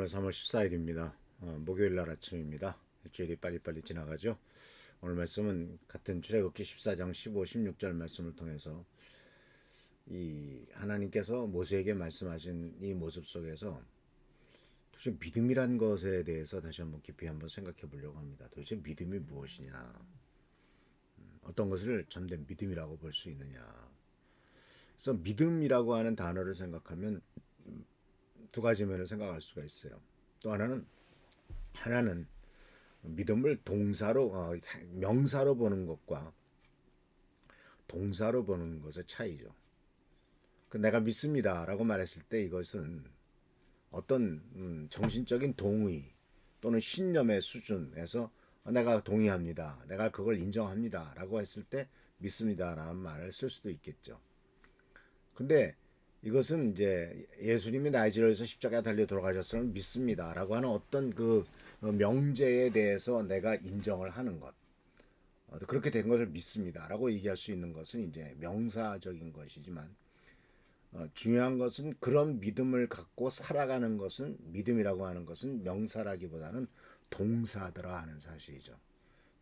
오늘 3월 14일입니다. 목요일 날 아침입니다. 일주일이 빨리빨리 지나가죠. 오늘 말씀은 같은 출애굽기 14장 15, 16절 말씀을 통해서 이 하나님께서 모세에게 말씀하신 이 모습 속에서 도대체 믿음이란 것에 대해서 다시 한번 깊이 한번 생각해 보려고 합니다. 도대체 믿음이 무엇이냐? 어떤 것을 참된 믿음이라고 볼 수 있느냐? 그래서 믿음이라고 하는 단어를 생각하면 두 가지 면을 생각할 수가 있어요. 또 하나는 믿음을 동사로 명사로 보는 것과 동사로 보는 것의 차이죠. 내가 믿습니다라고 말했을 때 이것은 어떤 정신적인 동의 또는 신념의 수준에서 내가 동의합니다. 내가 그걸 인정합니다라고 했을 때 믿습니다라는 말을 쓸 수도 있겠죠. 근데 이것은 이제 예수님이 나의 죄를 위해서 십자가에 달려 돌아가셨음을 믿습니다라고 하는 어떤 그 명제에 대해서 내가 인정을 하는 것, 그렇게 된 것을 믿습니다라고 얘기할 수 있는 것은 이제 명사적인 것이지만, 중요한 것은 그런 믿음을 갖고 살아가는 것은, 믿음이라고 하는 것은 명사라기보다는 동사더라 하는 사실이죠.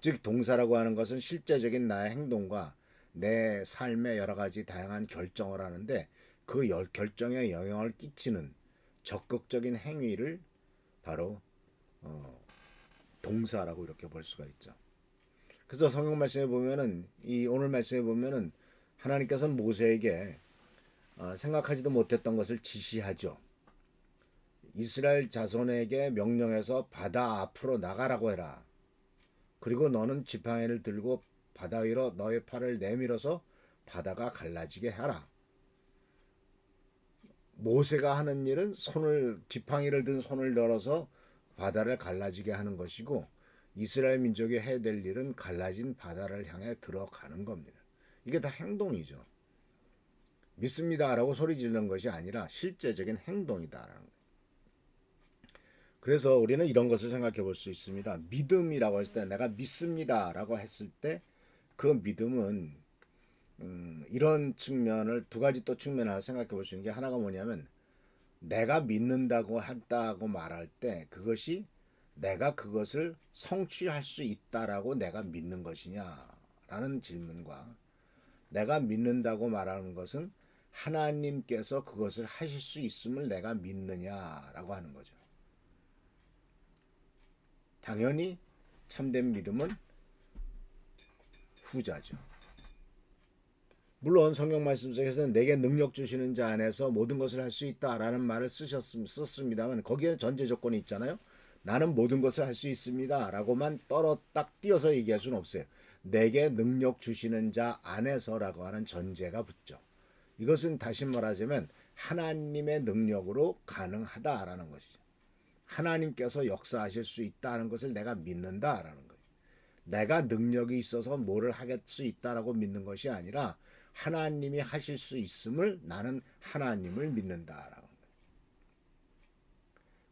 즉 동사라고 하는 것은 실제적인 나의 행동과 내 삶의 여러 가지 다양한 결정을 하는데 그 결정에 영향을 끼치는 적극적인 행위를 바로 동사라고 이렇게 볼 수가 있죠. 그래서 성경 말씀에 보면은, 이 오늘 말씀에 보면은 하나님께서는 모세에게 생각하지도 못했던 것을 지시하죠. 이스라엘 자손에게 명령해서 바다 앞으로 나가라고 해라. 그리고 너는 지팡이를 들고 바다 위로 너의 팔을 내밀어서 바다가 갈라지게 하라. 모세가 하는 일은 지팡이를 든 손을 열어서 바다를 갈라지게 하는 것이고, 이스라엘 민족이 해야 될 일은 갈라진 바다를 향해 들어가는 겁니다. 이게 다 행동이죠. 믿습니다라고 소리 지르는 것이 아니라 실제적인 행동이다라는 거예요. 그래서 우리는 이런 것을 생각해 볼 수 있습니다. 믿음이라고 했을 때, 내가 믿습니다라고 했을 때 그 믿음은 이런 측면을, 두 가지 또 측면을 생각해 볼 수 있는 게, 하나가 뭐냐면 내가 믿는다고 한다고 말할 때 그것이 내가 그것을 성취할 수 있다라고 내가 믿는 것이냐라는 질문과, 내가 믿는다고 말하는 것은 하나님께서 그것을 하실 수 있음을 내가 믿느냐라고 하는 거죠. 당연히 참된 믿음은 후자죠. 물론 성경 말씀 속에서는 내게 능력 주시는 자 안에서 모든 것을 할 수 있다라는 말을 썼습니다만, 거기에 전제 조건이 있잖아요. 나는 모든 것을 할 수 있습니다 라고만 딱 띄어서 얘기할 수는 없어요. 내게 능력 주시는 자 안에서라고 하는 전제가 붙죠. 이것은 다시 말하자면 하나님의 능력으로 가능하다라는 것이죠. 하나님께서 역사하실 수 있다는 것을 내가 믿는다라는 거예요. 내가 능력이 있어서 뭐를 하실 수 있다라고 믿는 것이 아니라 하나님이 하실 수 있음을, 나는 하나님을 믿는다라는 거예요.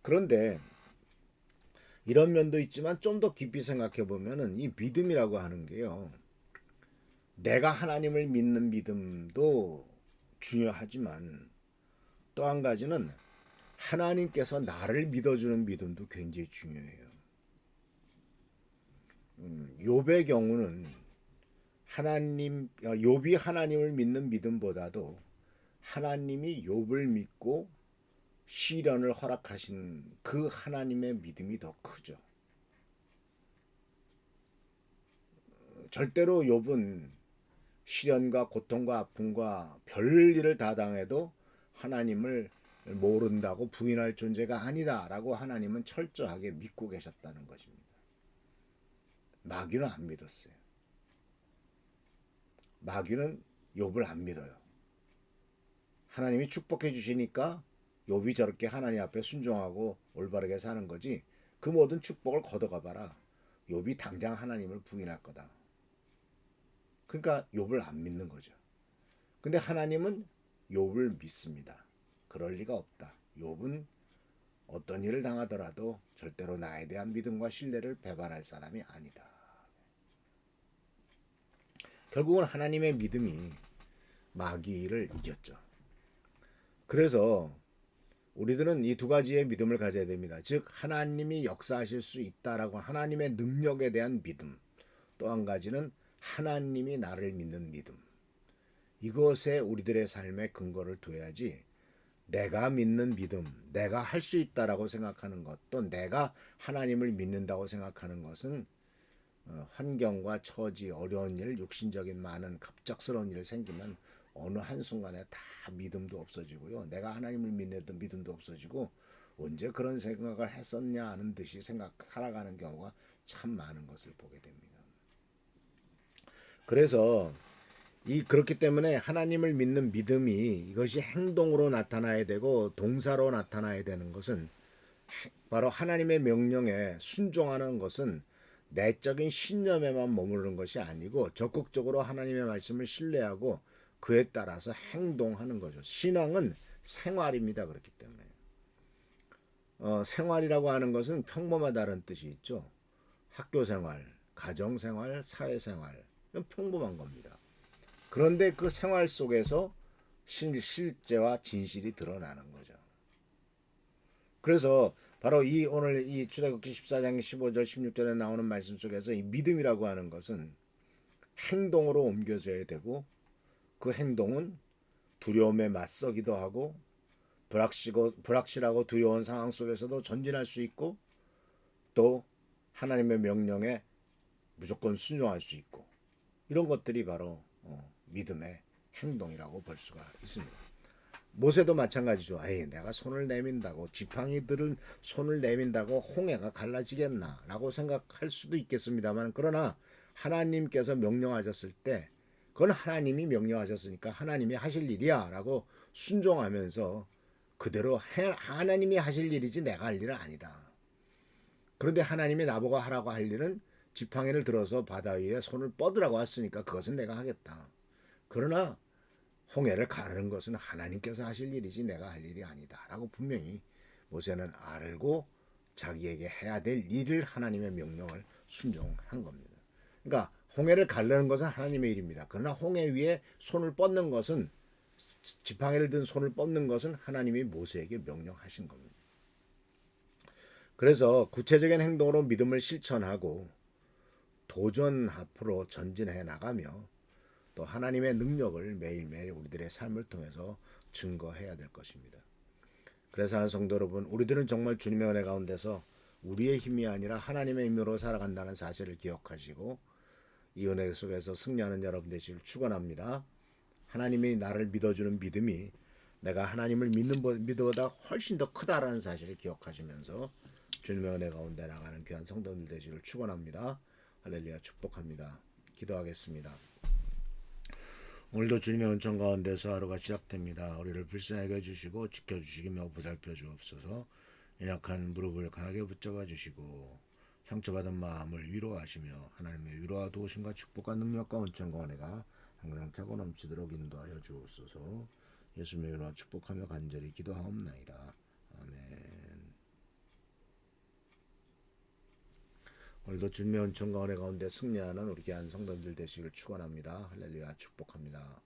그런데 이런 면도 있지만 좀 더 깊이 생각해 보면은 이 믿음이라고 하는 게요, 내가 하나님을 믿는 믿음도 중요하지만 또 한 가지는 하나님께서 나를 믿어주는 믿음도 굉장히 중요해요. 욥의 경우는 욥이 하나님을 믿는 믿음보다도 하나님이 욥을 믿고 시련을 허락하신 그 하나님의 믿음이 더 크죠. 절대로 욥은 시련과 고통과 아픔과 별일을 다 당해도 하나님을 모른다고 부인할 존재가 아니다라고 하나님은 철저하게 믿고 계셨다는 것입니다. 마귀는 안 믿었어요. 마귀는 욥을 안 믿어요. 하나님이 축복해 주시니까 욥이 저렇게 하나님 앞에 순종하고 올바르게 사는 거지, 그 모든 축복을 걷어가 봐라, 욥이 당장 하나님을 부인할 거다. 그러니까 욥을 안 믿는 거죠. 근데 하나님은 욥을 믿습니다. 그럴 리가 없다. 욥은 어떤 일을 당하더라도 절대로 나에 대한 믿음과 신뢰를 배반할 사람이 아니다. 결국은 하나님의 믿음이 마귀를 이겼죠. 그래서 우리들은 이 두 가지의 믿음을 가져야 됩니다. 즉 하나님이 역사하실 수 있다라고 하나님의 능력에 대한 믿음. 또 한 가지는 하나님이 나를 믿는 믿음. 이것에 우리들의 삶의 근거를 둬야지 내가 믿는 믿음, 내가 할 수 있다라고 생각하는 것, 또 내가 하나님을 믿는다고 생각하는 것은 환경과 처지, 어려운 일, 육신적인 많은 갑작스러운 일 생기면 어느 한순간에 다 믿음도 없어지고요. 내가 하나님을 믿는 믿음도 없어지고 언제 그런 생각을 했었냐 하는 듯이 살아가는 경우가 참 많은 것을 보게 됩니다. 그래서 그렇기 때문에 하나님을 믿는 믿음이 이것이 행동으로 나타나야 되고 동사로 나타나야 되는 것은 바로 하나님의 명령에 순종하는 것은 내적인 신념에만 머무르는 것이 아니고 적극적으로 하나님의 말씀을 신뢰하고 그에 따라서 행동하는 거죠. 신앙은 생활입니다. 그렇기 때문에 생활이라고 하는 것은 평범하다는 뜻이 있죠. 학교 생활, 가정 생활, 사회 생활 평범한 겁니다. 그런데 그 생활 속에서 실제와 진실이 드러나는 거죠. 그래서 바로 오늘 이 출애굽기 14장 15절 16절에 나오는 말씀 속에서 이 믿음이라고 하는 것은 행동으로 옮겨져야 되고 그 행동은 두려움에 맞서기도 하고 불확실하고 두려운 상황 속에서도 전진할 수 있고 또 하나님의 명령에 무조건 순종할 수 있고 이런 것들이 바로 믿음의 행동이라고 볼 수가 있습니다. 모세도 마찬가지죠. 에이, 내가 손을 내민다고 지팡이들은 손을 내민다고 홍해가 갈라지겠나라고 생각할 수도 있겠습니다만 그러나 하나님께서 명령하셨을 때 그건 하나님이 명령하셨으니까 하나님이 하실 일이야라고 순종하면서 그대로 하나님이 하실 일이지 내가 할 일은 아니다. 그런데 하나님이 나보고 하라고 할 일은 지팡이를 들어서 바다 위에 손을 뻗으라고 했으니까 그것은 내가 하겠다. 그러나 홍해를 가르는 것은 하나님께서 하실 일이지 내가 할 일이 아니다 라고 분명히 모세는 알고 자기에게 해야 될 일을 하나님의 명령을 순종한 겁니다. 그러니까 홍해를 가르는 것은 하나님의 일입니다. 그러나 홍해 위에 손을 뻗는 것은 지팡이를 든 손을 뻗는 것은 하나님이 모세에게 명령하신 겁니다. 그래서 구체적인 행동으로 믿음을 실천하고 도전 앞으로 전진해 나가며 또 하나님의 능력을 매일매일 우리들의 삶을 통해서 증거해야 될 것입니다. 그래서 하는 성도 여러분, 우리들은 정말 주님의 은혜 가운데서 우리의 힘이 아니라 하나님의 힘으로 살아간다는 사실을 기억하시고 이 은혜 속에서 승리하는 여러분 되시길 축원합니다. 하나님이 나를 믿어주는 믿음이 내가 하나님을 믿는 믿음보다 훨씬 더 크다라는 사실을 기억하시면서 주님의 은혜 가운데 나가는 귀한 성도들 되시길 축원합니다. 할렐루야 축복합니다. 기도하겠습니다. 오늘도 주님의 은총 가운데서 하루가 시작됩니다. 우리를 불쌍하게 해주시고 지켜주시기며 보살펴 주옵소서. 연약한 무릎을 강하게 붙잡아 주시고 상처받은 마음을 위로하시며 하나님의 위로와 도우심과 축복과 능력과 은총과 은혜가 항상 차고 넘치도록 인도하여 주옵소서. 예수님의 이름으로 축복하며 간절히 기도하옵나이다. 아멘. 오늘도 주님의 은총과 은혜 가운데 승리하는 우리 귀한 성도들 되시길 축원합니다. 할렐루야 축복합니다.